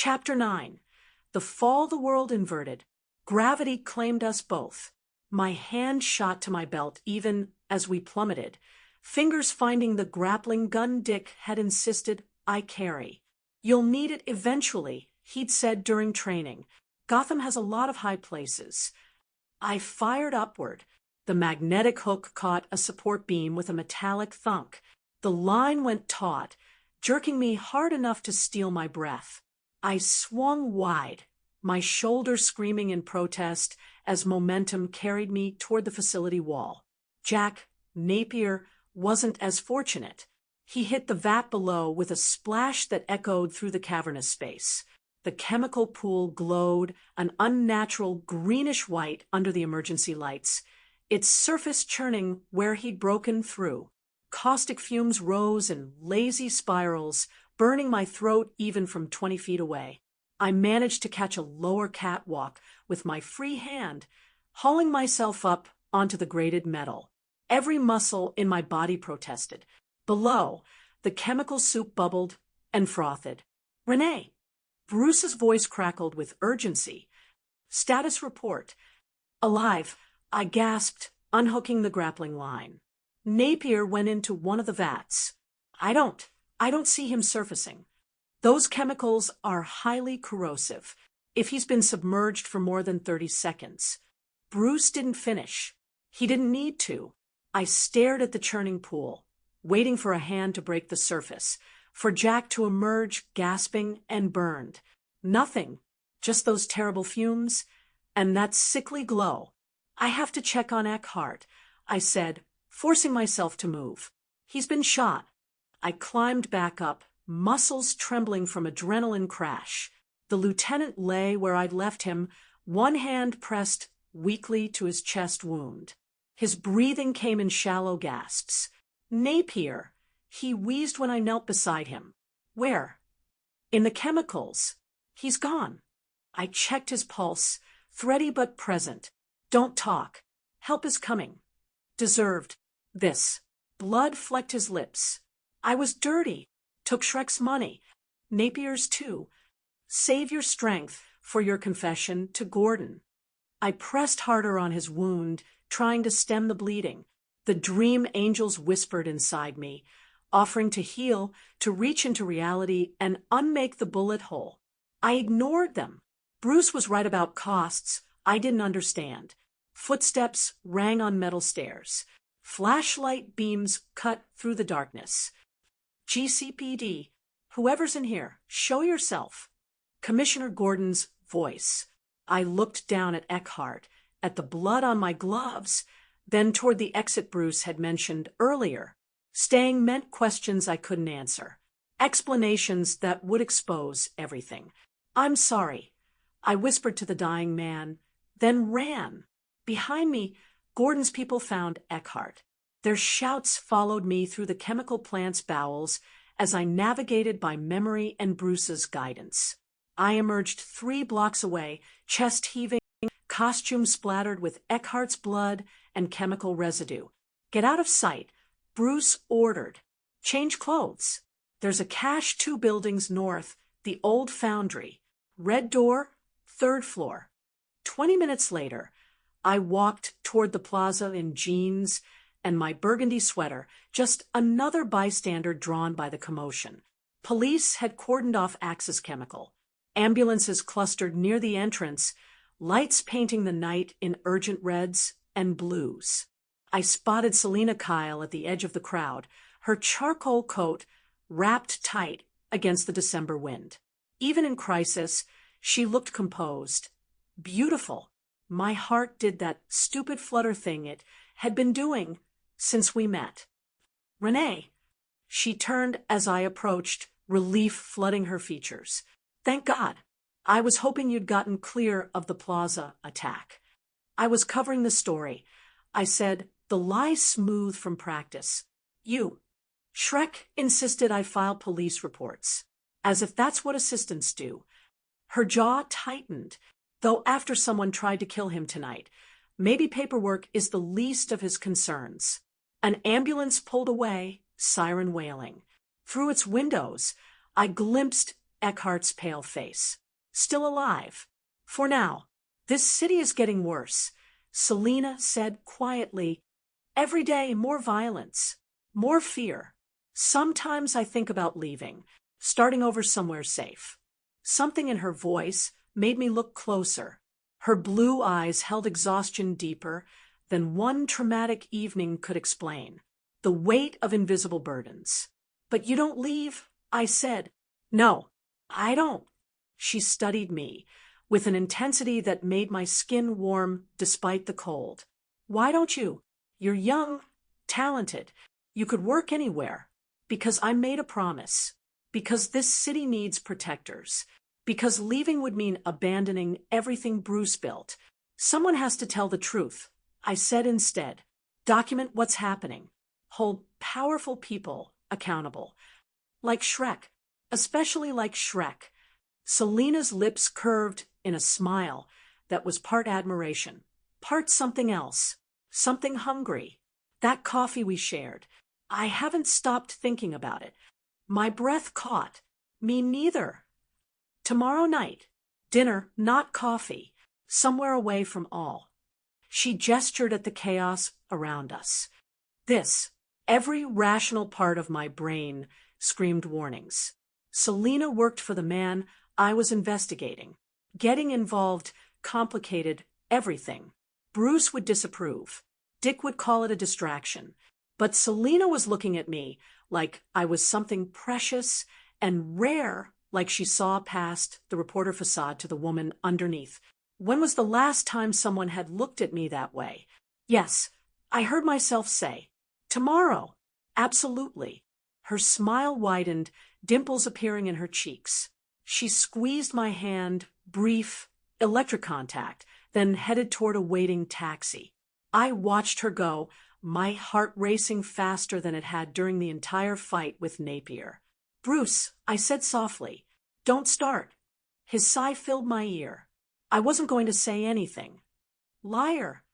Chapter 9. The Fall the World Inverted. Gravity claimed us both. My hand shot to my belt even as we plummeted, fingers finding the grappling gun Dick had insisted I carry. "You'll need it eventually," he'd said during training. "Gotham has a lot of high places." I fired upward. The magnetic hook caught a support beam with a metallic thunk. The line went taut, jerking me hard enough to steal my breath. I swung wide, my shoulders screaming in protest as momentum carried me toward the facility wall. Jack Napier wasn't as fortunate. He hit the vat below with a splash that echoed through the cavernous space. The chemical pool glowed, an unnatural greenish-white under the emergency lights, its surface churning where he'd broken through. Caustic fumes rose in lazy spirals, burning my throat even from 20 feet away. I managed to catch a lower catwalk with my free hand, hauling myself up onto the grated metal. Every muscle in my body protested. Below, the chemical soup bubbled and frothed. "Renee!" Bruce's voice crackled with urgency. "Status report." "Alive," I gasped, unhooking the grappling line. Napier went into one of the vats. I don't see him surfacing. Those chemicals are highly corrosive, if he's been submerged for more than 30 seconds. Bruce didn't finish. He didn't need to. I stared at the churning pool, waiting for a hand to break the surface, for Jack to emerge gasping and burned. Nothing, just those terrible fumes, and that sickly glow. "I have to check on Eckhart," I said, forcing myself to move. "He's been shot." I climbed back up, muscles trembling from adrenaline crash. The lieutenant lay where I'd left him, one hand pressed weakly to his chest wound. His breathing came in shallow gasps. "Napier," he wheezed when I knelt beside him. "Where?" "In the chemicals. He's gone." I checked his pulse, thready but present. "Don't talk. Help is coming." "Deserved this." Blood flecked his lips. "I was dirty. Took Shrek's money. Napier's too. Save your strength for your confession to Gordon." I pressed harder on his wound, trying to stem the bleeding. The dream angels whispered inside me, offering to heal, to reach into reality and unmake the bullet hole. I ignored them. Bruce was right about costs I didn't understand. Footsteps rang on metal stairs. Flashlight beams cut through the darkness. "GCPD, whoever's in here, show yourself." Commissioner Gordon's voice. I looked down at Eckhart, at the blood on my gloves, then toward the exit Bruce had mentioned earlier. Staying meant questions I couldn't answer, explanations that would expose everything. "I'm sorry," I whispered to the dying man, then ran. Behind me, Gordon's people found Eckhart. Their shouts followed me through the chemical plant's bowels as I navigated by memory and Bruce's guidance. I emerged 3 blocks away, chest heaving, costume splattered with Eckhart's blood and chemical residue. "Get out of sight," Bruce ordered. "Change clothes. There's a cache 2 buildings north, the old foundry. Red door, 3rd floor." 20 minutes later, I walked toward the plaza in jeans and my burgundy sweater, just another bystander drawn by the commotion. Police had cordoned off Axis Chemical. Ambulances clustered near the entrance, lights painting the night in urgent reds and blues. I spotted Selina Kyle at the edge of the crowd, her charcoal coat wrapped tight against the December wind. Even in crisis, she looked composed. Beautiful. My heart did that stupid flutter thing it had been doing since we met. "Renee." She turned as I approached, relief flooding her features. "Thank God. I was hoping you'd gotten clear of the plaza attack." I was covering the story. I said, the lie smooth from practice. Shrek insisted I file police reports, as if that's what assistants do." Her jaw tightened, though after someone tried to kill him tonight, maybe paperwork is the least of his concerns. An ambulance pulled away, siren wailing. Through its windows, I glimpsed Eckhart's pale face. Still alive. For now. This city is getting worse, Selina said quietly. Every day more violence, more fear. Sometimes I think about leaving, starting over somewhere safe. Something in her voice made me look closer. Her blue eyes held exhaustion deeper than one traumatic evening could explain. The weight of invisible burdens. But you don't leave, I said. No, I don't. She studied me, with an intensity that made my skin warm despite the cold. Why don't you? You're young, talented. You could work anywhere. Because I made a promise. Because this city needs protectors. Because leaving would mean abandoning everything Bruce built. Someone has to tell the truth, I said instead. Document what's happening. Hold powerful people accountable. Like Shrek. Especially like Shrek. Selina's lips curved in a smile that was part admiration, part something else, something hungry. That coffee we shared. I haven't stopped thinking about it. My breath caught. Me neither. Tomorrow night. Dinner, not coffee. Somewhere away from all. She gestured at the chaos around us. This, every rational part of my brain, screamed warnings. Selina worked for the man I was investigating. Getting involved complicated everything. Bruce would disapprove. Dick would call it a distraction. But Selina was looking at me like I was something precious and rare, like she saw past the reporter facade to the woman underneath. When was the last time someone had looked at me that way? Yes, I heard myself say. Tomorrow. Absolutely. Her smile widened, dimples appearing in her cheeks. She squeezed my hand, brief, electric contact, then headed toward a waiting taxi. I watched her go, my heart racing faster than it had during the entire fight with Napier. Bruce, I said softly, don't start. His sigh filled my ear. I wasn't going to say anything. Liar.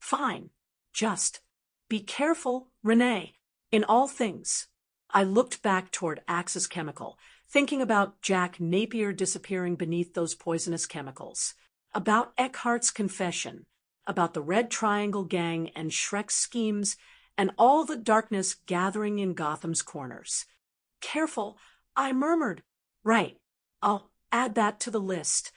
Fine. Just. Be careful, Renee. In all things. I looked back toward Axis Chemical, thinking about Jack Napier disappearing beneath those poisonous chemicals. About Eckhart's confession. About the Red Triangle Gang and Shrek's schemes, and all the darkness gathering in Gotham's corners. Careful, I murmured. Right, I'll add that to the list.